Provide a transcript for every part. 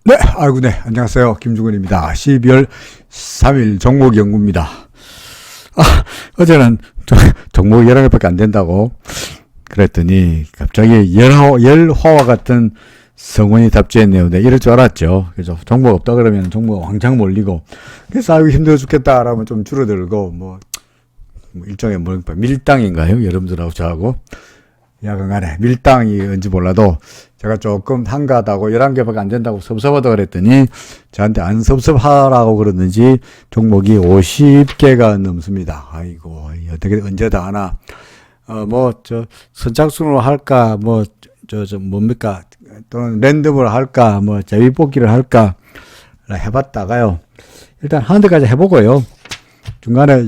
네, 아이고, 네, 안녕하세요. 김중근입니다. 12월 3일 종목 연구입니다. 어제는 종목 11개밖에 안 된다고 그랬더니 갑자기 열화와 같은 성원이 답지했네요. 네, 이럴 줄 알았죠. 그죠? 종목 없다 그러면 종목 왕창 몰리고, 그래서 아이고 힘들어 죽겠다라면 좀 줄어들고, 일종의 밀당인가요? 여러분들하고 저하고. 야간간에 밀당이 뭔지 몰라도 제가 조금 한가하다고 11개밖에 안 된다고 섭섭하다 그랬더니 저한테 안 섭섭하라고 그러는지 종목이 50개가 넘습니다. 아이고, 어떻게 언제 다 하나. 선착순으로 할까, 뭡니까, 또는 랜덤으로 할까, 제비뽑기를 할까 해봤다가요, 일단 한 대까지 해보고요, 중간에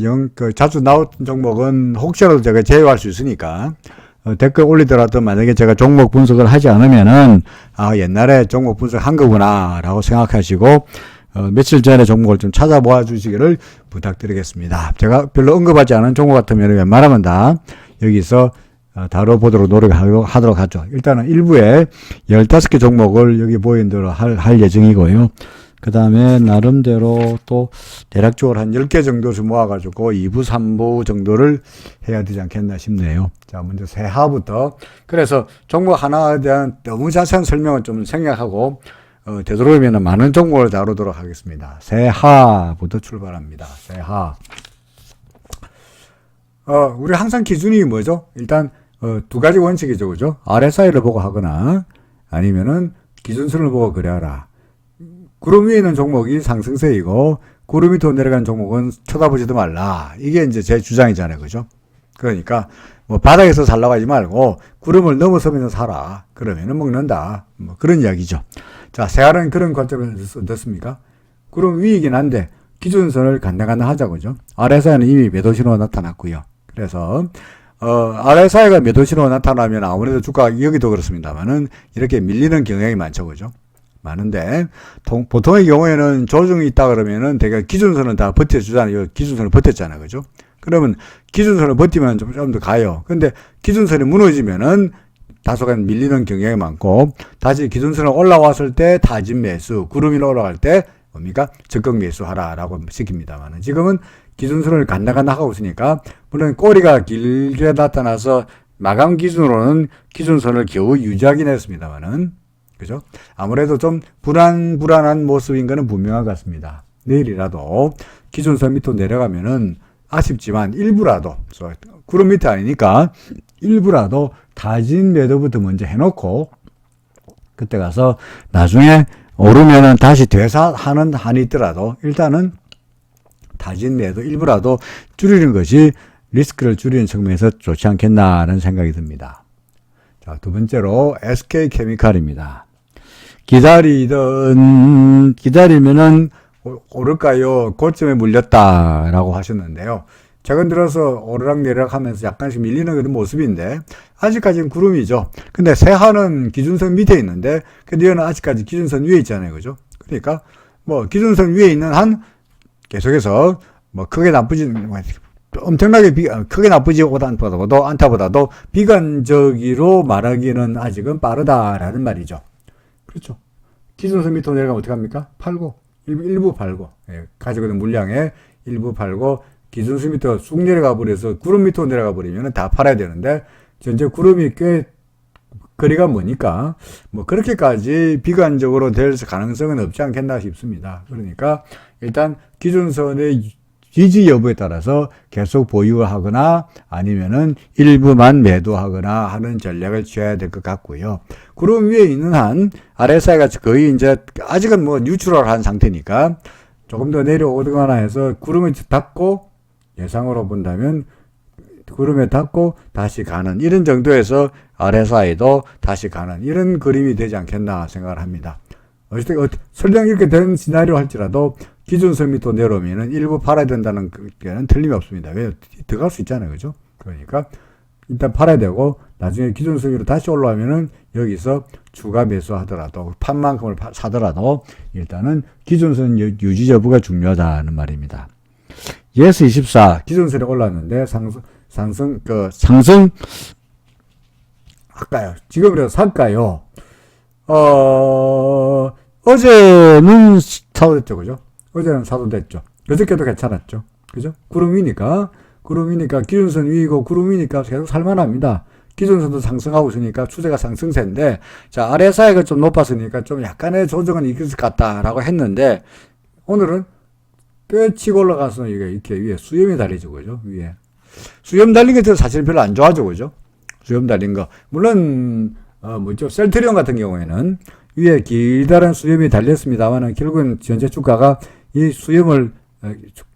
자주 나왔던 종목은 혹시라도 제가 제외할 수 있으니까 댓글 올리더라도 만약에 제가 종목 분석을 하지 않으면은 옛날에 종목 분석한 거구나 라고 생각하시고 며칠 전에 종목을 좀 찾아보아 주시기를 부탁드리겠습니다. 제가 별로 언급하지 않은 종목 같으면 웬만하면 다 여기서 다뤄보도록 노력하도록 하죠. 일단은 일부에 15개 종목을 여기 보이는 대로 할 예정이고요. 그 다음에 나름대로 또 대략적으로 한 10개 정도를 모아가지고 2부, 3부 정도를 해야 되지 않겠나 싶네요. 자, 먼저 세하부터. 그래서 종목 하나에 대한 너무 자세한 설명은 좀 생략하고, 되도록이면 많은 종목을 다루도록 하겠습니다. 세하부터 출발합니다. 세하. 우리 항상 기준이 뭐죠? 일단, 두 가지 원칙이죠. 그죠? RSI를 보고 하거나, 아니면은 기준선을 보고 그래라. 구름 위에 있는 종목이 상승세이고 구름 밑으로 내려간 종목은 쳐다보지도 말라. 이게 이제 제 주장이잖아요. 그죠? 그러니까 바닥에서 살라고 하지 말고 구름을 넘어서면서 사라. 그러면은 먹는다. 그런 이야기죠. 자, 세알은 그런 관점을 어떻습니까? 구름 위이긴 한데 기준선을 간당간당 하자고. 그죠? RSI는 이미 매도 신호가 나타났고요. 그래서 RSI가 매도 신호가 나타나면 아무래도 주가가 여기도 그렇습니다만은 이렇게 밀리는 경향이 많죠. 그죠? 많은데, 보통의 경우에는 조정이 있다 그러면은 대개 기준선은 다 버텨주잖아요. 기준선을 버텼잖아요. 그죠? 그러면 기준선을 버티면 좀 더 가요. 근데 기준선이 무너지면은 다소간 밀리는 경향이 많고, 다시 기준선을 올라왔을 때 타진 매수, 구름이 올라갈 때 뭡니까? 적극 매수하라라고 시킵니다만은 지금은 기준선을 간당간당 하고 있으니까, 물론 꼬리가 길게 나타나서 마감 기준으로는 기준선을 겨우 유지하긴 했습니다만은, 그죠? 아무래도 좀 불안한 모습인 것은 분명한 것 같습니다. 내일이라도 기준선 밑으로 내려가면은 아쉽지만 일부라도, 구름 밑에 아니니까 일부라도 타진 매도부터 먼저 해놓고 그때 가서 나중에 오르면은 다시 되사하는 한이 있더라도 일단은 타진 매도 일부라도 줄이는 것이 리스크를 줄이는 측면에서 좋지 않겠나라는 생각이 듭니다. 자, 두 번째로 SK케미칼입니다. 기다리면은 오를까요? 고점에 물렸다라고 하셨는데요. 최근 들어서 오르락내리락 하면서 약간씩 밀리는 그런 모습인데, 아직까지는 구름이죠. 근데 세하는 기준선 밑에 있는데, 근데 얘는 아직까지 기준선 위에 있잖아요. 그죠? 그러니까, 기준선 위에 있는 한, 계속해서, 크게 나쁘지, 엄청나게 크게 나쁘지 않다보다도 비관적으로 말하기는 아직은 빠르다라는 말이죠. 그렇죠. 기준선 밑으로 내려가면 어떻게 합니까? 팔고, 일부 팔고, 가지고 있는 물량에 일부 팔고, 기준선 밑으로 쑥 내려가 버려서 구름 밑으로 내려가 버리면 다 팔아야 되는데, 현재 구름이 꽤 거리가 머니까, 그렇게까지 비관적으로 될 가능성은 없지 않겠나 싶습니다. 그러니까, 일단, 기준선의 지지 여부에 따라서 계속 보유하거나 아니면은 일부만 매도하거나 하는 전략을 취해야 될 것 같고요. 구름 위에 있는 한 RSI가 거의 이제 아직은 뉴트럴한 상태니까 조금 더 내려오거나 해서 구름을 닫고 예상으로 본다면 구름에 닫고 다시 가는 이런 정도에서 RSI도 다시 가는 이런 그림이 되지 않겠나 생각을 합니다. 어쨌든 설령 이렇게 된 시나리오 할지라도 기준선 밑으로 내려오면은 일부 팔아야 된다는 게는 틀림이 없습니다. 왜? 들어갈 수 있잖아요. 그죠? 그러니까 일단 팔아야 되고 나중에 기준선 위로 다시 올라오면은 여기서 추가 매수하더라도 판 만큼을 사더라도 일단은 기준선 유지 여부가 중요하다는 말입니다. 예스24 기준선에 올랐는데 상승 할까요? 지금이라도 살까요? 어제는 사도됐죠, 그죠? 어제는 사도됐죠. 그저께도 괜찮았죠, 그죠? 구름 위니까 기준선 위이고 구름 위니까 계속 살만합니다. 기준선도 상승하고 있으니까 추세가 상승세인데, 자, 아래 사이가 좀 높았으니까 좀 약간의 조정은 있을 것 같다라고 했는데, 오늘은 꽤 치고 올라가서 이게 이렇게 위에 수염이 달리죠, 그죠? 위에. 수염 달린 게 사실 별로 안 좋아하죠, 그죠? 수염 달린 거. 물론, 셀트리온 같은 경우에는 위에 길다란 수염이 달렸습니다만은 결국은 현재 주가가 이 수염을,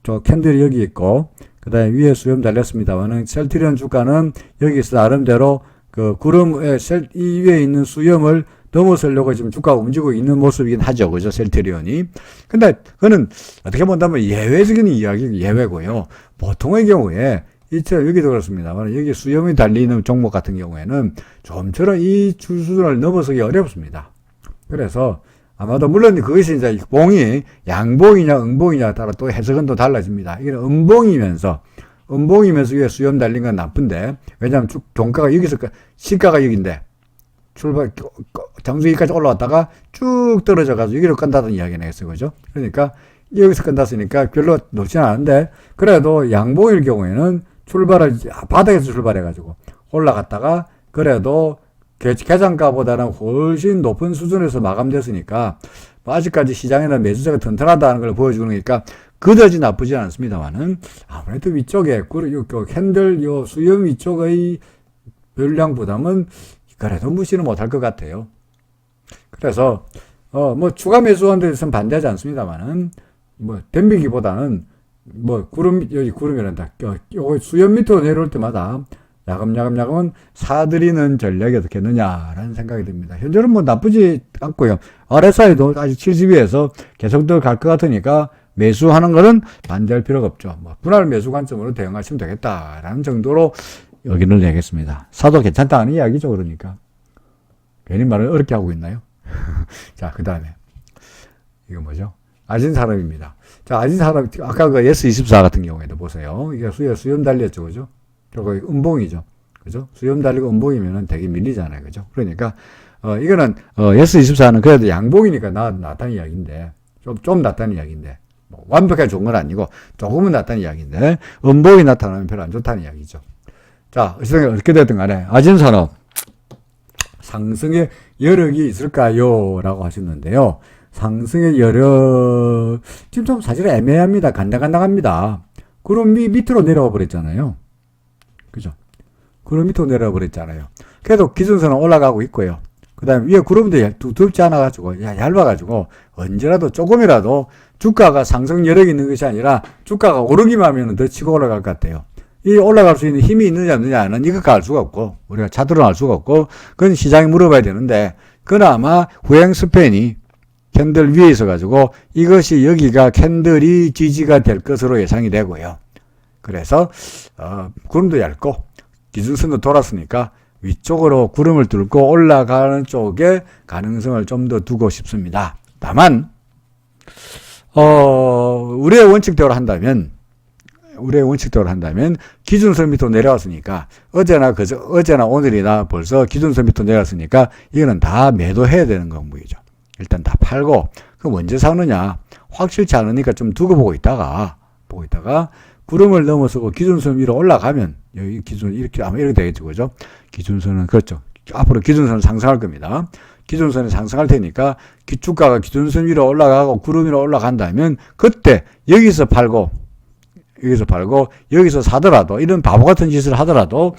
저 캔들이 여기 있고, 그 다음에 위에 수염 달렸습니다만은 셀트리온 주가는 여기서 나름대로 그 구름에 이 위에 있는 수염을 넘어서려고 지금 주가가 움직이고 있는 모습이긴 하죠. 그죠? 셀트리온이. 근데 그거는 어떻게 본다면 예외적인 이야기, 예외고요. 보통의 경우에 여기도 그렇습니다만 여기 수염이 달리는 종목 같은 경우에는 좀처럼 이 수준을 넘어서기 어렵습니다. 그래서 아마도 물론 그것이 이제 봉이 양봉이냐 음봉이냐 따라 또 해석은 또 달라집니다. 이게 음봉이면서 위에 수염 달린 건 나쁜데, 왜냐하면 종가가 여기서 시가가 여기인데 장수기까지 올라왔다가 쭉 떨어져가지고 여기로 끝났다는 이야기는 했어요, 그죠? 그러니까 여기서 끝났으니까 별로 높지는 않은데, 그래도 양봉일 경우에는 바닥에서 출발해가지고 올라갔다가 그래도 계산가보다는 훨씬 높은 수준에서 마감됐으니까 아직까지 시장에는 매수세가 튼튼하다는 걸 보여주는 거니까 그다지 나쁘지 않습니다만은 아무래도 위쪽에 캔들 수염 위쪽의 별량 부담은 그래도 무시는 못할 것 같아요. 그래서 추가 매수한 데 대해서는 반대하지 않습니다만은 댐비기보다는 구름이란다. 수염 밑으로 내려올 때마다 야금야금은 사들이는 전략이 어떻겠느냐라는 생각이 듭니다. 현재는 나쁘지 않고요. RSI도 아직 70위에서 계속 더 갈 것 같으니까 매수하는 것은 반대할 필요가 없죠. 분할 매수 관점으로 대응하시면 되겠다라는 정도로 의견을 내겠습니다. 사도 괜찮다는 이야기죠, 그러니까. 괜히 말을 어렵게 하고 있나요? 자, 그 다음에. 이거 뭐죠? 아진산업입니다. 자, 아진산업, 아까 그 S24 같은 경우에도 보세요. 이게 수염 달렸죠, 그죠? 저거 음봉이죠. 그죠? 수염 달리고 음봉이면은 되게 밀리잖아요. 그죠? 그러니까, 이거는, S24는 그래도 양봉이니까 낫다는 이야기인데, 좀 낫다는 이야기인데, 완벽하게 좋은 건 아니고, 조금은 낫다는 이야기인데, 음봉이 나타나면 별로 안 좋다는 이야기죠. 자, 어떻게 됐든 간에, 아진산업, 상승의 여력이 있을까요? 라고 하셨는데요. 상승의 여력, 지금 좀 사실 애매합니다. 간당간당합니다. 그럼 밑으로 내려와 버렸잖아요. 그죠? 구름 밑으로 내려와 버렸잖아요. 그래도 기준선은 올라가고 있고요. 그 다음에 위에 구름도 두껍지 않아가지고, 얇아가지고, 언제라도 조금이라도 주가가 상승 여력이 있는 것이 아니라 주가가 오르기만 하면 더 치고 올라갈 것 같아요. 이 올라갈 수 있는 힘이 있느냐 없느냐는 이것과 알 수가 없고, 우리가 차트로는 알 수가 없고, 그건 시장에 물어봐야 되는데, 그나마 후행 스팬이 캔들 위에 있어가지고, 이것이 여기가 캔들이 지지가 될 것으로 예상이 되고요. 그래서 구름도 얇고 기준선도 돌았으니까 위쪽으로 구름을 뚫고 올라가는 쪽에 가능성을 좀 더 두고 싶습니다. 다만 우리의 원칙대로 한다면 기준선 밑으로 내려왔으니까 어제나 오늘이나 벌써 기준선 밑으로 내려왔으니까 이거는 다 매도해야 되는 공부이죠. 일단 다 팔고 그럼 언제 사느냐 확실치 않으니까 좀 두고 보고 있다가 구름을 넘어서고 기준선 위로 올라가면 여기 기준 이렇게 아마 이렇게 되겠죠, 그죠? 기준선은 그렇죠. 앞으로 기준선은 상승할 겁니다. 기준선이 상승할 테니까 주가가 기준선 위로 올라가고 구름 위로 올라간다면 그때 여기서 팔고 여기서 사더라도 이런 바보 같은 짓을 하더라도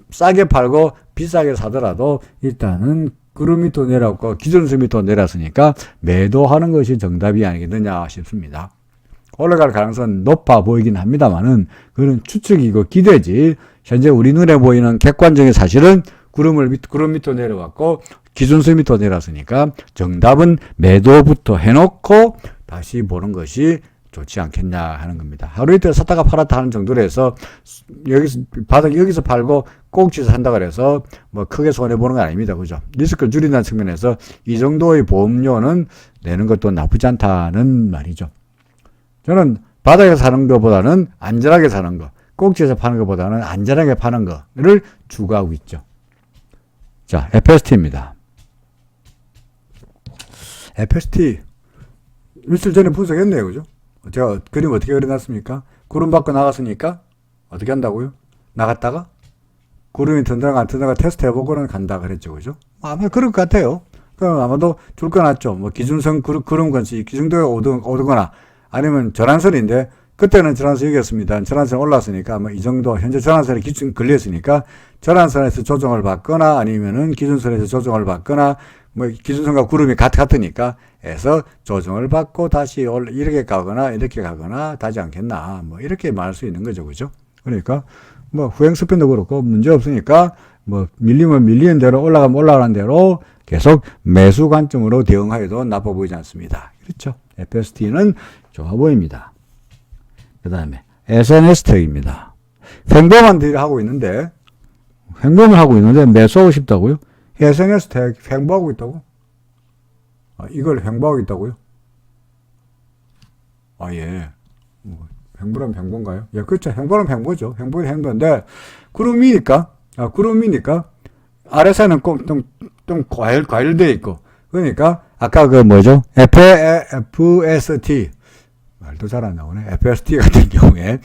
싸게 팔고 비싸게 사더라도 일단은 구름 밑으로 내려왔고 기준선 밑으로 내렸으니까 매도하는 것이 정답이 아니겠느냐 싶습니다. 올라갈 가능성은 높아 보이긴 합니다만은 그건 추측이고 기대지 현재 우리 눈에 보이는 객관적인 사실은 구름 밑으로 내려왔고 기준선 밑으로 내려왔으니까 정답은 매도부터 해놓고 다시 보는 것이 좋지 않겠냐 하는 겁니다. 하루 이틀 샀다가 팔았다 하는 정도로 해서 여기서 팔고 꼭지에서 산다 그래서 크게 손해보는 건 아닙니다. 그죠? 리스크를 줄인다는 측면에서 이 정도의 보험료는 내는 것도 나쁘지 않다는 말이죠. 저는 바닥에서 사는 것보다는 안전하게 사는 거, 꼭지에서 파는 것보다는 안전하게 파는 거를 추구하고 있죠. 자, FST입니다. FST 며칠 전에 분석했네요. 그죠? 제가 그림 어떻게 그려놨습니까? 구름 밖으로 나갔으니까 어떻게 한다고요? 나갔다가 구름이 든다가 안 든다가 테스트 해보고는 간다 그랬죠. 그죠? 아마 그럴 것 같아요. 그럼 아마도 줄 거 났죠. 뭐 기준선 구름 건수 기준도에 오르거나 아니면 전환선인데 그때는 전환선 이겼습니다. 전환선 올랐으니까 아마 이 정도 현재 전환선에 기준 걸렸으니까 전환선에서 조정을 받거나 아니면은 기준선에서 조정을 받거나 뭐 기준선과 구름이 같으니까 해서 조정을 받고 다시 이렇게 가거나 다지 않겠나 뭐 이렇게 말할 수 있는 거죠. 그죠? 그러니까 뭐 후행 스핀도 그렇고 문제 없으니까 뭐 밀리면 밀리는 대로 올라가면 올라가는 대로 계속 매수 관점으로 대응하여도 나빠 보이지 않습니다. 그렇죠? FST는 좋아 보입니다. 그 다음에 SNS텍입니다. 횡보만 하고 있는데 횡보만 하고 있는데 매수하고 싶다고요? SNS텍 횡보하고 있다고? 이걸 횡보하고 있다고요? 예. 뭐, 횡보라면 횡보인가요? 예, 그렇죠. 횡보라면 횡보죠. 횡보는 횡보인데 구름이니까 아래사는 꼭 좀 과열되어 있고 그러니까 아까 그 뭐죠? FST 말도 잘 안 나오네. FST 같은 경우에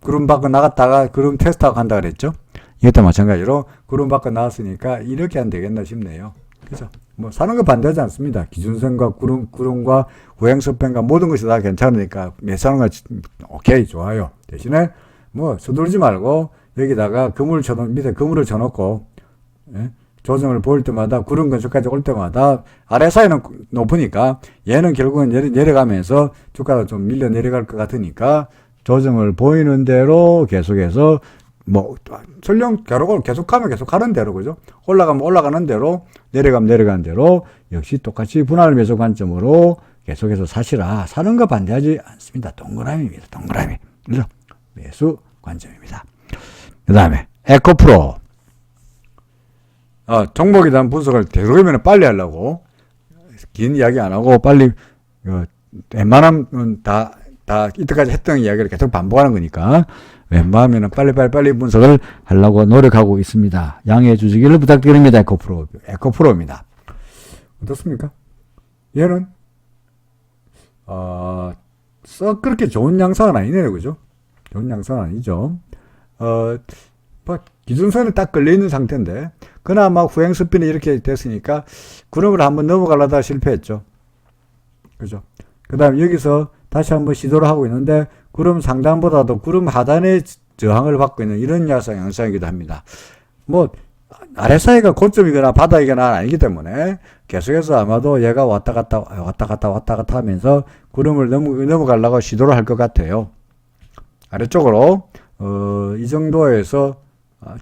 구름 밖으로 나갔다가 구름 테스트하고 간다 그랬죠? 이것도 마찬가지로 구름 밖으로 나왔으니까 이렇게 안 되겠나 싶네요. 그래서 뭐 사는 거 반대하지 않습니다. 기준선과 구름과 후행스팬과 모든 것이 다 괜찮으니까 매수하는 거 오케이 좋아요. 대신에 뭐 서두르지 말고 여기다가 밑에 그물을 쳐놓고 조정을 보일 때마다 구름 근처까지 올 때마다 아래 사이는 높으니까 얘는 결국은 내려가면서 주가가 좀 밀려 내려갈 것 같으니까 조정을 보이는 대로 계속해서 뭐 설령 계속하면 계속하는 대로 그죠? 올라가면 올라가는 대로 내려가면 내려가는 대로 역시 똑같이 분할 매수 관점으로 계속해서 사시라. 사는 거 반대하지 않습니다. 동그라미입니다. 동그라미. 그래서 매수 관점입니다. 그 다음에 에코프로 종목에 대한 분석을 되도록이면 빨리 하려고 긴 이야기 안 하고 빨리 웬만하면 다 이때까지 했던 이야기를 계속 반복하는 거니까 웬만하면 빨리 분석을 하려고 노력하고 있습니다. 양해해 주시기를 부탁드립니다. 에코프로입니다. 어떻습니까? 얘는 썩 그렇게 좋은 양상은 아니네요. 그죠? 좋은 양상은 아니죠. 뭐 기준선에 딱 걸려있는 상태인데 그나마 후행 스핀이 이렇게 됐으니까 구름을 한번 넘어가려다 실패했죠. 그죠? 그 다음 여기서 다시 한번 시도를 하고 있는데 구름 상단보다도 구름 하단에 저항을 받고 있는 이런 양상이기도 합니다. 뭐 아래 사이가 고점이거나 바닥이거나 아니기 때문에 계속해서 아마도 얘가 왔다 갔다 하면서 구름을 넘어가려고 시도를 할 것 같아요. 아래쪽으로 이 정도에서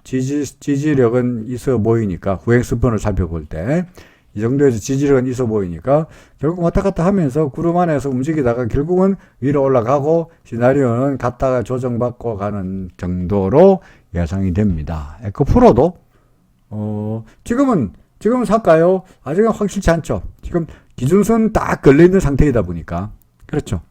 지지력은 있어 보이니까 후행 스펀을 살펴볼 때 이 정도에서 지지력은 있어 보이니까 결국 왔다 갔다 하면서 구름 안에서 움직이다가 결국은 위로 올라가고 시나리오는 갔다가 조정받고 가는 정도로 예상이 됩니다. 에코프로도 지금은 살까요? 아직은 확실치 않죠. 지금 기준선 딱 걸려있는 상태이다 보니까 그렇죠.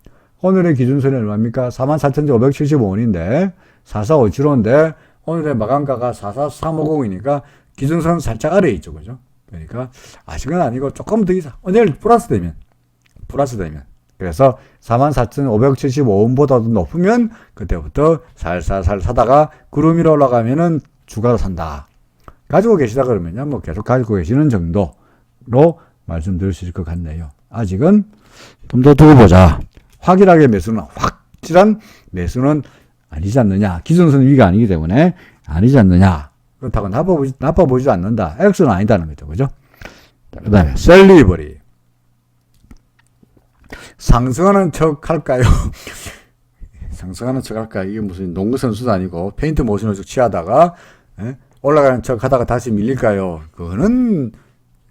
오늘의 기준선이 얼마입니까? 44,575원인데 4457호인데 오늘의 마감가가 44350이니까 기준선 살짝 아래에 있죠. 그죠? 그러니까 아직은 아니고 조금 더 이상 내일 플러스 되면 그래서 44,575원보다도 높으면 그때부터 살살살 사다가 구름 위로 올라가면은 추가로 산다. 가지고 계시다 그러면요. 뭐 계속 가지고 계시는 정도로 말씀드릴 수 있을 것 같네요. 아직은 좀 더 두고 보자. 확실한 매수는 아니지 않느냐. 기준선 위가 아니기 때문에 아니지 않느냐. 그렇다고 나빠 보이지 않는다. X는 아니다는 거죠. 그죠? 그 다음에 셀리버리. 상승하는 척 할까요? 상승하는 척 할까요? 이게 무슨 농구선수도 아니고 페인트 모션을 취하다가 올라가는 척 하다가 다시 밀릴까요? 그거는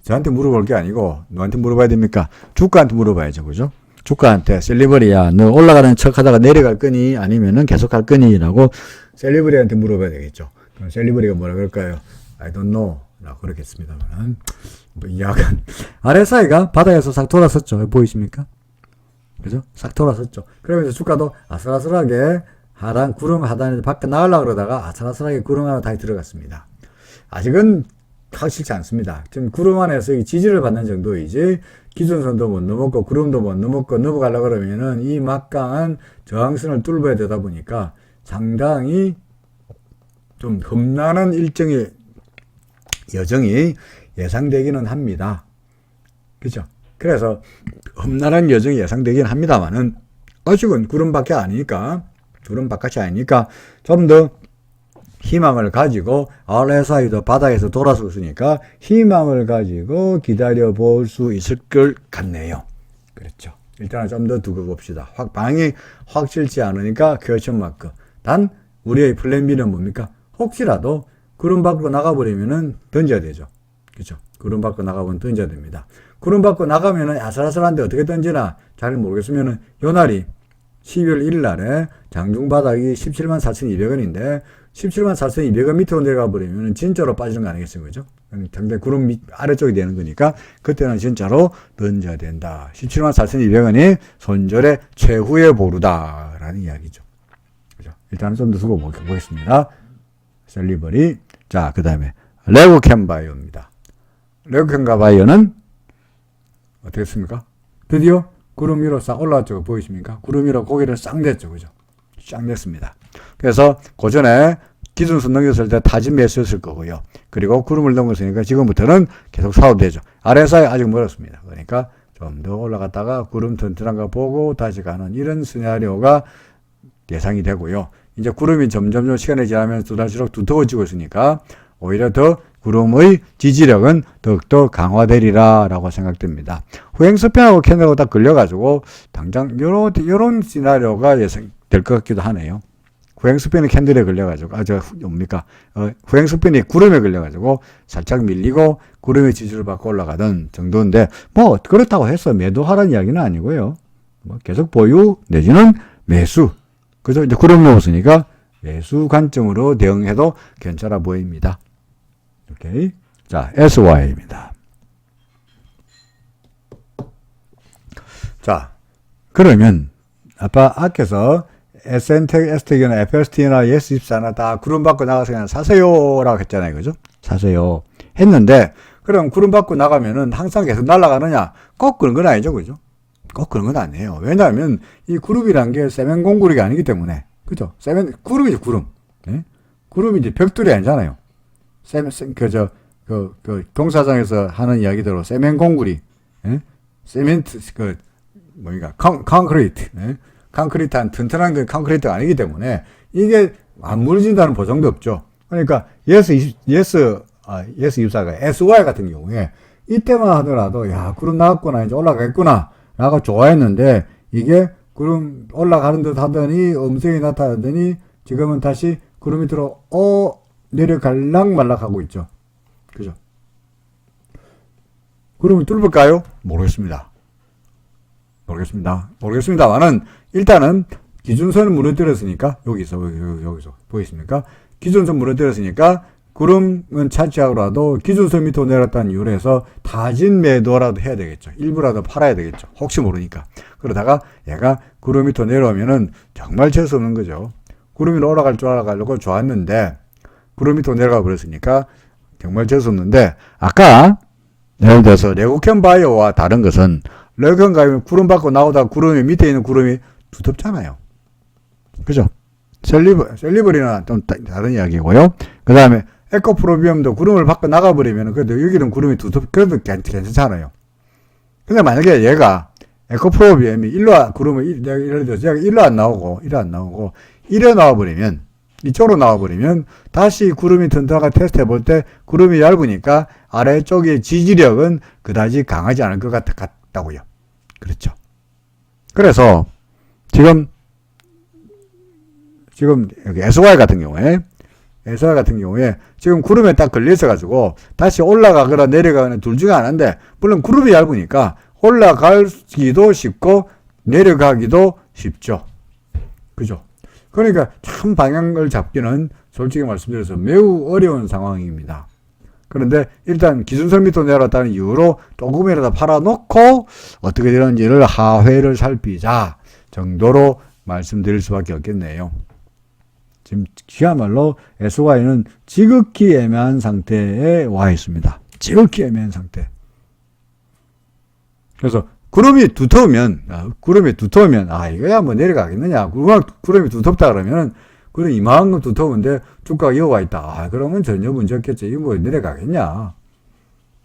저한테 물어볼 게 아니고 누구한테 물어봐야 됩니까? 주가한테 물어봐야죠. 그죠? 주가한테 셀리버리야 너 올라가는 척 하다가 내려갈 거니 아니면은 계속 갈 거니 라고 셀리버리한테 물어봐야 되겠죠. 그럼 셀리버리가 뭐라 그럴까요? I don't know 라고 그러겠습니다만 뭐 약간 아래 사이가 바닥에서 싹 돌아섰죠. 보이십니까? 그죠? 싹 돌아섰죠. 그러면서 주가도 아슬아슬하게 구름 하단에서 밖에 나가려고 그러다가 아슬아슬하게 구름 하나 다시 들어갔습니다. 아직은 확실치 않습니다. 지금 구름 안에서 지지를 받는 정도이지 기준선도 못 넘었고 구름도 못 넘었고 넘어가려고 그러면은 이 막강한 저항선을 뚫어야 되다 보니까 상당히 좀 험난한 일정의 여정이 예상되기는 합니다. 그죠? 그래서 험난한 여정이 예상되긴 합니다만은 아직은 구름 바깥이 아니니까 좀 더 희망을 가지고 RSI도 바닥에서 돌아섰으니까 희망을 가지고 기다려 볼 수 있을 것 같네요. 그렇죠. 일단은 좀 더 두고 봅시다. 방이 확실치 않으니까 퀘스천 마크. 단 우리의 플랜 B는 뭡니까? 혹시라도 구름 밖으로 나가버리면은 던져야 되죠. 그렇죠. 구름 밖으로 나가면 던져야 됩니다. 구름 밖으로 나가면은 아슬아슬한데 어떻게 던지나 잘 모르겠으면은 요 날이 12월 1일 날에 장중 바닥이 17만 4,200원인데 17만 4,200원 밑으로 내려가 버리면 진짜로 빠지는 거 아니겠어요? 그죠? 상당히 구름 아래쪽이 되는 거니까 그때는 진짜로 던져야 된다. 17만 4,200원이 손절의 최후의 보루다라는 이야기죠. 그죠? 일단 좀 더 두고 보겠습니다. 셀리버리. 자, 그 다음에 레고캔바이오입니다. 레고캔바이오는 어떻게 했습니까? 드디어 구름 위로 싹 올라왔죠. 보이십니까? 구름 위로 고개를 싹 냈죠. 그죠? 싹 냈습니다. 그래서 고전에 기준선 넘겼을 때 타진 매수였을 거고요. 그리고 구름을 넘겼으니까 지금부터는 계속 사도 되죠. RSI 아직 멀었습니다. 그러니까 좀 더 올라갔다가 구름 튼튼한 거 보고 다시 가는 이런 시나리오가 예상이 되고요. 이제 구름이 점점 시간이 지나면서 갈수록 두터워지고 있으니까 오히려 더 구름의 지지력은 더욱더 강화되리라 라고 생각됩니다. 후행스팬하고 캔들하고 딱 걸려가지고 당장 요런 시나리오가 예상될 것 같기도 하네요. 후행스팬이 캔들에 걸려가지고 후행스팬이 구름에 걸려가지고 살짝 밀리고 구름의 지지를 받고 올라가던 정도인데 뭐 그렇다고 해서 매도하라는 이야기는 아니고요. 뭐 계속 보유 내지는 매수. 그죠? 이제 구름 넘었으니까 매수 관점으로 대응해도 괜찮아 보입니다. 오케이. 자, SY입니다. 자, 그러면 아까서 SN텍, STEC나 FST나 S24나 다 구름 받고 나가서 그냥 사세요라고 했잖아요. 그죠? 사세요. 했는데, 그럼 구름 받고 나가면은 항상 계속 날아가느냐? 꼭 그런 건 아니죠. 그죠? 꼭 그런 건 아니에요. 왜냐하면 이 그룹이란 게 세면 공구리가 아니기 때문에. 그죠? 구름이죠, 구름. 네? 구름이 이제 벽돌이 아니잖아요. 경사장에서 하는 이야기대로 세멘 공구리, 예? 세멘트, 콘크리트, 예? 콘크리트한 튼튼한 그 콘크리트가 아니기 때문에 이게 안 무너진다는 보장도 없죠. 그러니까 yes24가 SY 같은 경우에 이때만 하더라도 야 구름 나왔구나 이제 올라가겠구나 라고 좋아했는데 이게 구름 올라가는 듯 하더니 음성이 나타나더니 지금은 다시 구름 밑으로 내려갈락 말락하고 있죠. 그죠? 구름을 뚫을까요? 모르겠습니다만은 일단은 기준선을 무너뜨렸으니까 여기서 보이십니까? 기준선 무너뜨렸으니까 구름은 차치하고라도 기준선 밑으로 내렸다는 이유로 해서 타진 매도라도 해야 되겠죠. 일부라도 팔아야 되겠죠. 혹시 모르니까. 그러다가 얘가 구름 밑으로 내려오면은 정말 재수 없는 거죠. 구름 위로 올라갈 줄 알아가려고 좋았는데 구름 밑으로 내려가 버렸으니까 정말 재수 없는데 아까 예를 들어서 레고캔 바이오와 다른 것은 레고캔 바이오는 구름 받고 나오다가 구름이 밑에 있는 구름이 두텁잖아요. 그죠? 셀리버리는 좀 다른 이야기고요. 그 다음에 에코프로비움도 구름을 받고 나가버리면 그래도 여기는 구름이 그래도 괜찮잖아요. 근데 만약에 얘가 에코프로비움이 예를 들어서 얘가 일로 안 나오고 이래 나와버리면 이쪽으로 나와버리면 다시 구름이 튼튼하게 테스트 해볼 때 구름이 얇으니까 아래쪽의 지지력은 그다지 강하지 않을 것 같다고요. 그렇죠. 그래서 지금 여기 SY 같은 경우에 지금 구름에 딱 걸려있어가지고 다시 올라가거나 내려가거나 둘 중에 하나인데 물론 구름이 얇으니까 올라가기도 쉽고 내려가기도 쉽죠. 그죠? 그러니까 참 방향을 잡기는 솔직히 말씀드려서 매우 어려운 상황입니다. 그런데 일단 기준선 밑으로 내려왔다는 이유로 조금이라도 팔아놓고 어떻게 되는지를 하회를 살피자 정도로 말씀드릴 수밖에 없겠네요. 지금 그야말로 SY는 지극히 애매한 상태에 와 있습니다. 지극히 애매한 상태. 그래서 구름이 두터우면 이거야 뭐 내려가겠느냐. 구름이 두텁다 그러면 그럼 이만큼 두터운데 주가가 이어와 있다. 그러면 전혀 문제 없겠지. 이거 뭐 내려가겠냐.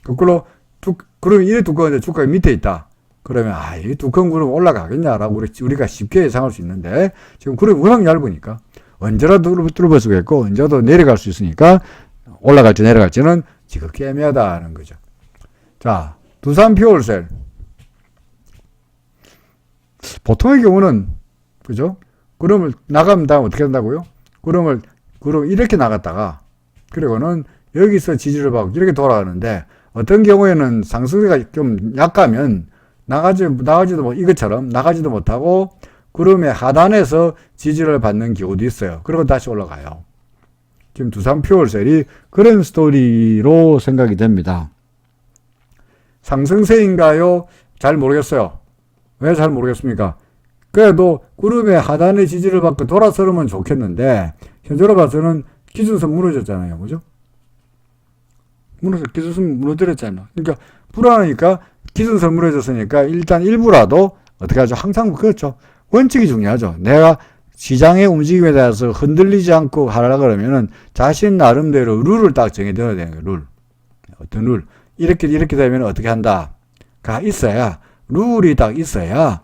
거꾸로 구름이 이래 두꺼운데 주가가 밑에 있다. 그러면 이 두꺼운 구름 올라가겠냐라고 우리가 쉽게 예상할 수 있는데 지금 구름이 워낙 얇으니까 언제라도 뚫어볼 수가 있고 언제라도 내려갈 수 있으니까 올라갈지 내려갈지는 지극히 애매하다는 거죠. 자, 두산 퓨얼셀. 보통의 경우는 그죠? 구름을 나가면 다음 어떻게 한다고요? 구름 이렇게 나갔다가 그리고는 여기서 지지를 받고 이렇게 돌아가는데 어떤 경우에는 상승세가 좀 약하면 나가지도 이것처럼 나가지도 못하고 구름의 하단에서 지지를 받는 경우도 있어요. 그리고 다시 올라가요. 지금 두산 퓨얼셀이 그런 스토리로 생각이 됩니다. 상승세인가요? 잘 모르겠어요. 왜 잘 모르겠습니까? 그래도 구름의 하단의 지지를 받고 돌아서면 좋겠는데 현재로 봐서는 기준선 무너졌잖아요. 그죠? 기준선 무너뜨렸잖아요. 그러니까 불안하니까 기준선 무너졌으니까 일단 일부라도 어떻게 하죠? 항상 그렇죠. 원칙이 중요하죠. 내가 시장의 움직임에 대해서 흔들리지 않고 하려고 그러면은 자신 나름대로 룰을 딱 정해둬야 되는 거예요. 룰. 어떤 룰. 이렇게 되면 어떻게 한다가 있어야 룰이 딱 있어야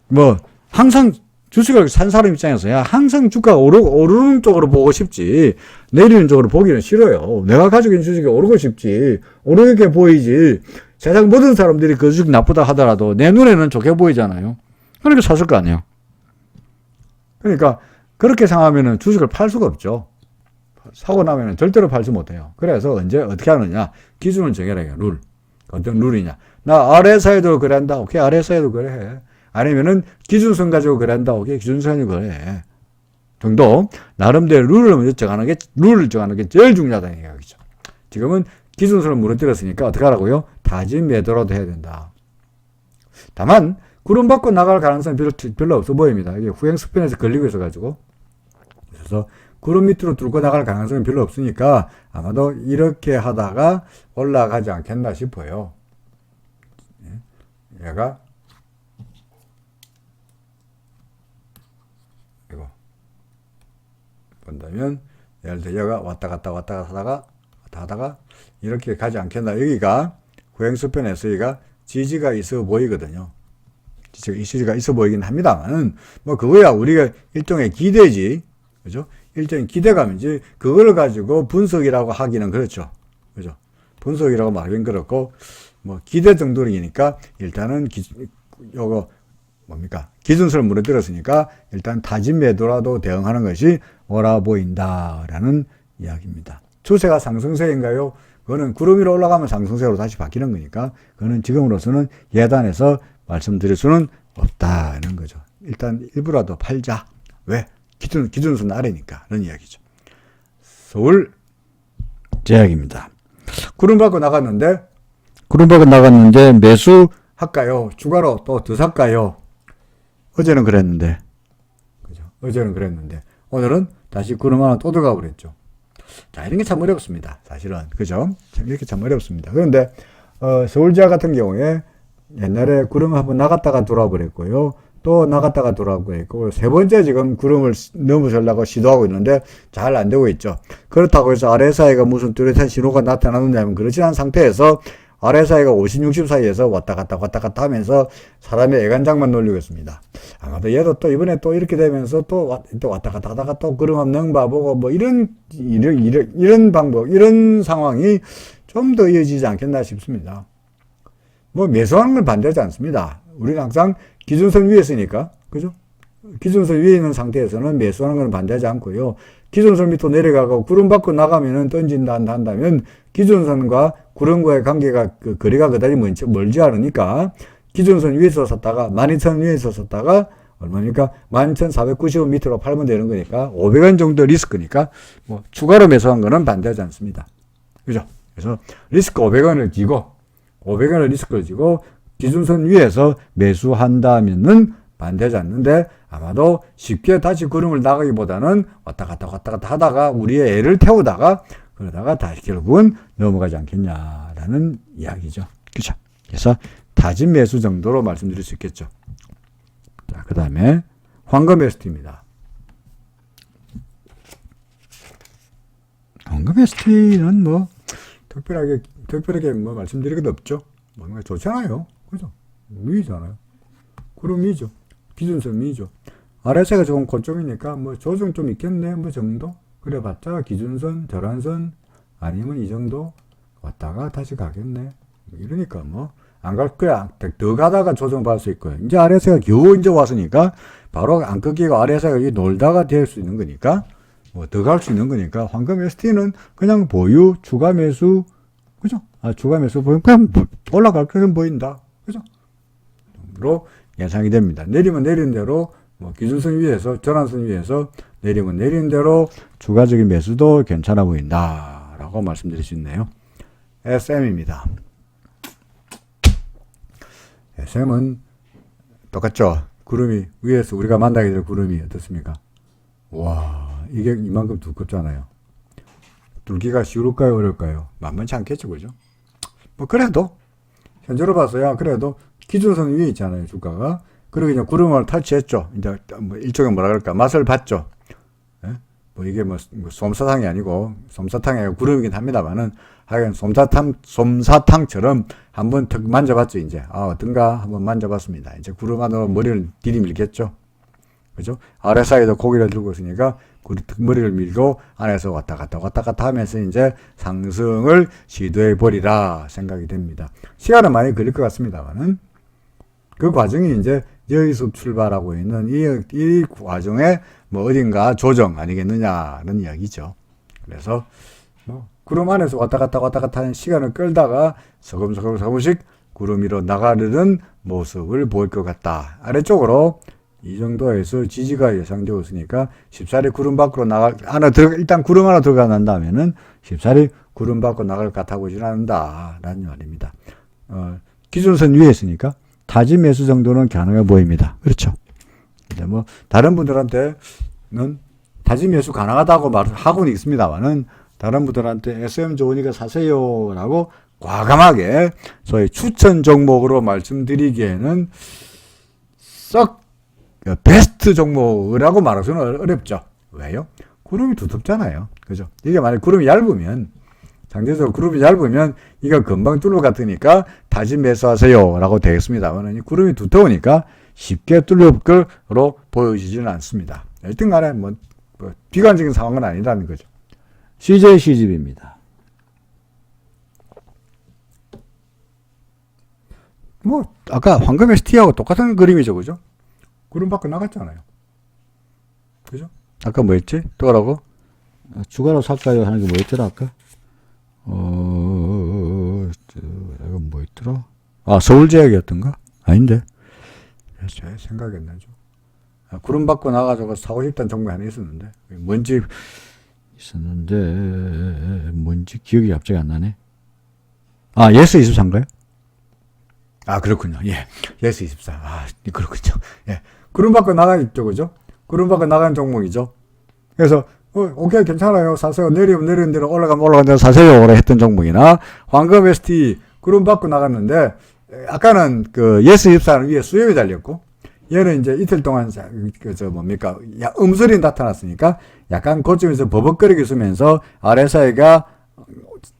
뭐 항상 주식을 산 사람 입장에서야 항상 주가가 오르는 쪽으로 보고 싶지 내리는 쪽으로 보기는 싫어요. 내가 가지고 있는 주식이 오르고 싶지 오르게 보이지 세상 모든 사람들이 그 주식 나쁘다 하더라도 내 눈에는 좋게 보이잖아요. 그러니까 샀을 거 아니에요. 그러니까 그렇게 생각하면은 주식을 팔 수가 없죠. 사고 나면은 절대로 팔지 못해요. 그래서 언제 어떻게 하느냐 기준을 정해라. 룰. 어떤 룰이냐. 나 RSI도 그래한다. 오케이 RSI도 그래. 아니면은 기준선 가지고 그래한다. 오케이 기준선이 그래. 정도 나름대로 룰을 정하는 게 제일 중요하다는 얘기죠. 지금은 기준선을 무너뜨렸으니까 어떻게 하라고요? 다진 매도라도 해야 된다. 다만 구름 밖으로 나갈 가능성이 별로 없어 보입니다. 이게 후행 스팬에서 걸리고 있어가지고 그래서 구름 밑으로 뚫고 나갈 가능성이 별로 없으니까 아마도 이렇게 하다가 올라가지 않겠나 싶어요. 얘가 이거 본다면 예를 들어 얘가 왔다 갔다 하다가 이렇게 가지 않겠나. 여기가 후행수편에서 여기가 지지가 있어 보이거든요. 지지가 있어 보이긴 합니다만은 뭐 그거야 우리가 일종의 기대지. 그죠? 일종의 기대감이지 그걸 가지고 분석이라고 하기는 그렇죠. 그죠? 분석이라고 말하기는 그렇고 뭐 기대 정도이니까 일단은 요거 뭡니까? 기준선을 무너뜨렸으니까 일단 타진 매도라도 대응하는 것이 옳아 보인다라는 이야기입니다. 추세가 상승세인가요? 그거는 구름 위로 올라가면 상승세로 다시 바뀌는 거니까 그거는 지금으로서는 예단해서 말씀드릴 수는 없다는 거죠. 일단 일부라도 팔자. 왜? 기준선 아래니까 그런 이야기죠. 서울 제약입니다. 구름 밖으로 나갔는데 매수할까요? 추가로 또 더 살까요? 어제는 그랬는데 그죠? 오늘은 다시 구름 하나 또 들어가 버렸죠. 자, 이런 게 참 어렵습니다. 사실은 그죠? 참 이렇게 참 어렵습니다. 그런데 서울지하 같은 경우에 옛날에 구름 한번 나갔다가 돌아와 버렸고요. 또 나갔다가 돌아오고 있고 세 번째 지금 구름을 넘어서려고 시도하고 있는데 잘 안 되고 있죠. 그렇다고 해서 RSI가 무슨 뚜렷한 신호가 나타나느냐면 그렇지 않은 상태에서 RSI가 50, 60 사이에서 왔다 갔다 하면서 사람의 애간장만 놀리고 있습니다. 아마도 얘도 또 이번에 또 이렇게 되면서 또 왔다 갔다 하다가 또 구름 한번 봐보고 뭐 이런 방법, 이런 상황이 좀 더 이어지지 않겠나 싶습니다. 뭐 매수하는 걸 반대하지 않습니다. 우리는 항상 기준선 위에 있으니까, 그죠? 기준선 위에 있는 상태에서는 매수하는 건 반대하지 않고요. 기준선 밑으로 내려가고 구름 밖으로 나가면은 던진다 한다면 기준선과 구름과의 관계가 거리가 그다지 멀지 않으니까 기준선 위에서 샀다가 12,000 위에서 샀다가 얼마니까 12,495 밑으로 팔면 되는 거니까 500원 정도 리스크니까 뭐 추가로 매수한 거는 반대하지 않습니다. 그죠? 그래서 리스크 500원을 지고 기준선 위에서 매수한다면은 반대하지 않는데 아마도 쉽게 다시 구름을 나가기보다는 왔다 갔다 하다가 우리의 애를 태우다가 그러다가 다시 결국은 넘어가지 않겠냐라는 이야기죠. 그죠? 그래서 타진 매수 정도로 말씀드릴 수 있겠죠. 자, 그 다음에 황금 ST입니다. 황금 ST는 뭐 특별하게 뭐 말씀드릴 것 없죠. 뭔가 좋잖아요. 그죠? 위잖아요. 구름 위죠. 기준선 위죠. RSI가 조금 고점이니까 뭐 조정 좀 있겠네 뭐 정도. 그래봤자 기준선, 절한선 아니면 이 정도 왔다가 다시 가겠네. 이러니까 뭐 안 갈 거야. 더 가다가 조정 받을 수 있고요. 이제 RSI가 겨우 이제 왔으니까 바로 안 끊기고 RSI가 놀다가 될 수 있는 거니까 뭐 더 갈 수 있는 거니까 황금 ST는 그냥 보유, 추가 매수, 그죠? 추가 매수 보이면 그냥 올라갈 거는 보인다. 그죠? 로 예상이 됩니다. 내리면 내린 대로 뭐 기준선 위에서 전환선 위에서 내리면 내린 대로 추가적인 매수도 괜찮아 보인다라고 말씀드릴 수 있네요. SM입니다. SM은 똑같죠. 구름이 위에서 우리가 만나게 될 구름이 어떻습니까? 와, 이게 이만큼 두껍잖아요. 뚫기가 쉬울까요, 어려울까요? 만만치 않겠죠, 그죠? 뭐 그래도 현재로 봐서야 그래도 기준선 위에 있잖아요, 주가가. 그리고 이제 구름을 터치했죠. 이제 뭐 일종의 뭐라 그럴까, 맛을 봤죠. 예? 뭐 이게 뭐 솜사탕이 아니고 구름이긴 합니다만은 하여간 솜사탕처럼 한번 턱 만져봤죠, 이제. 어떤가 한번 만져봤습니다. 이제 구름 안으로 머리를 들이밀겠죠. 그죠? RSI에도 고개를 들고 있으니까 머리를 밀고 안에서 왔다 갔다 하면서 이제 상승을 시도해 보리라 생각이 됩니다. 시간은 많이 걸릴 것 같습니다만은 그 과정이 이제 여기서 출발하고 있는 이 과정에 뭐 어딘가 조정 아니겠느냐는 이야기죠. 그래서 뭐 구름 안에서 왔다 갔다 하는 시간을 끌다가 조금씩 구름 위로 나가려는 모습을 보일 것 같다. 아래쪽으로 이 정도에서 지지가 예상되고 있으니까 쉽사리 구름 밖으로 일단 구름 하나 들어가 난 다음에는 쉽사리 구름 밖으로 나갈 것 같아 보지는 않는다라는 말입니다. 기준선 위에 있으니까 타지 매수 정도는 가능해 보입니다. 그렇죠. 근데 뭐 다른 분들한테는 타지 매수 가능하다고 말하고는 있습니다만은 다른 분들한테 SM 좋으니까 사세요라고 과감하게 소위 추천 종목으로 말씀드리기에는 썩 베스트 종목이라고 말하기는 어렵죠. 왜요? 구름이 두텁잖아요. 그죠? 이게 만약 구름이 얇으면, 상대적으로 구름이 얇으면 이거 금방 뚫을 것 같으니까 다시 매수하세요 라고 되겠습니다만, 이 구름이 두터우니까 쉽게 뚫을 걸로 보여지지는 않습니다. 일단 간에 뭐 비관적인 상황은 아니라는 거죠. CJ CGV입니다. 뭐 아까 황금 ST하고 똑같은 그림이죠, 그죠? 구름 밖에 나갔잖아요. 그죠? 아까 뭐였지? 또라고? 주가로 살까요? 하는 게 뭐였더라, 아까? 이거 뭐였더라? 서울제약이었던가? 아닌데. 제 생각이 안 나죠. 구름 밖에 나가지고 사고 싶다는 종목이 하나 있었는데. 뭔지 기억이 갑자기 안 나네. 예스24인가요? 그렇군요. 예. 예스24. 그렇군요. 예. 구름 밖에 나가있죠, 그죠? 구름 밖에 나가는 종목이죠. 그래서, 오케이, 괜찮아요. 사세요. 내리면 내리는 대로 올라가는 대로 사세요. 오래 했던 종목이나, 황금 ST, 구름 밖에 나갔는데, 아까는 예스24는 위에 수염이 달렸고, 얘는 이제 이틀 동안, 음설이 나타났으니까, 약간 고점에서 버벅거리고 있으면서, RSI가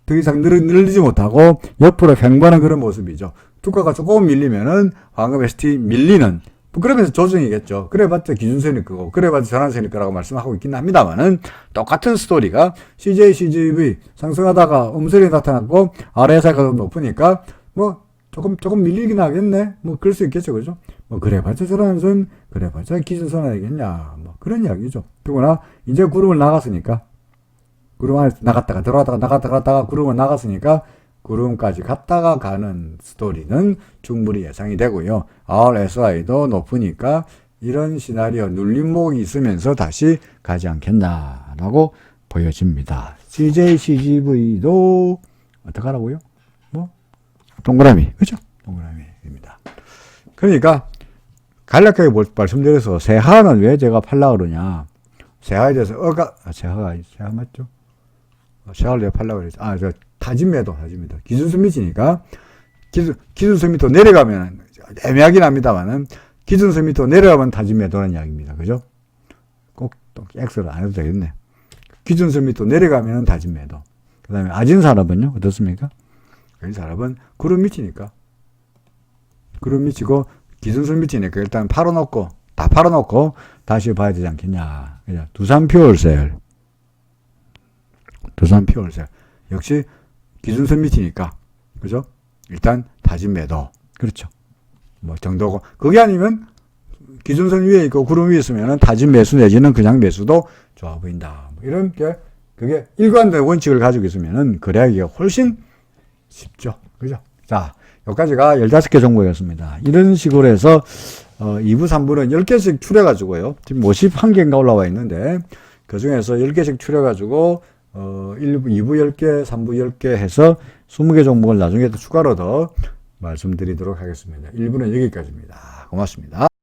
더 이상 늘리지 못하고, 옆으로 횡보하는 그런 모습이죠. 주가가 조금 밀리면은, 황금 ST 밀리는, 그러면서 조정이겠죠. 그래봤자 기준선일 거고, 그래봤자 전환선일 거라고 말씀하고 있긴 합니다만은, 똑같은 스토리가 CJ, CGV 상승하다가 음설이 나타났고, RSI가 높으니까, 조금 밀리긴 하겠네. 그럴 수 있겠죠. 그죠? 그래봤자 전환선, 그래봤자 기준선 아니겠냐. 그런 이야기죠. 그러나, 이제 구름을 나갔으니까, 구름 안에 나갔다가 들어갔다가 구름을 나갔으니까, 구름까지 갔다가 가는 스토리는 충분히 예상이 되고요. RSI도 높으니까 이런 시나리오 눌림목이 있으면서 다시 가지 않겠나라고 보여집니다. CJ, CGV도 어떻게 하라고요? 동그라미, 그죠? 동그라미입니다. 그러니까 간략하게 말씀드려서 세하는 왜 제가 팔라 그러냐. 세하에 대해서 세하 맞죠? 세하를 왜 팔라 그러지? 저 타진 매도. 기준선 밑이니까 기준선 밑으로 내려가면 애매하긴 합니다만은 기준선 밑으로 내려가면 타진 매도라는 이야기입니다. 그죠? 꼭 또 X를 안 해도 되겠네. 기준선 밑으로 내려가면 타진 매도. 그 다음에 아진산업은요? 어떻습니까? 아진산업은 구름 밑이니까. 구름 밑이고 기준선 밑이니까 일단 다 팔아놓고 다시 봐야 되지 않겠냐. 그죠? 두산퓨얼셀. 역시 기준선 밑이니까. 그죠? 일단 타진 매도. 그렇죠. 뭐 정도고. 그게 아니면 기준선 위에 있고 구름 위에 있으면은 타진 매수 내지는 그냥 매수도 좋아 보인다. 뭐 이런 게 그게 일관된 원칙을 가지고 있으면은 거래하기가 훨씬 쉽죠. 그죠? 자, 여기까지가 15개 종목이었습니다. 이런 식으로 해서 2부, 3부는 10개씩 추려가지고요. 지금 51개인가 올라와 있는데 그 중에서 10개씩 추려가지고 1부, 2부 10개, 3부 10개 해서 20개 종목을 나중에 또 추가로 더 말씀드리도록 하겠습니다. 1부는 여기까지입니다. 고맙습니다.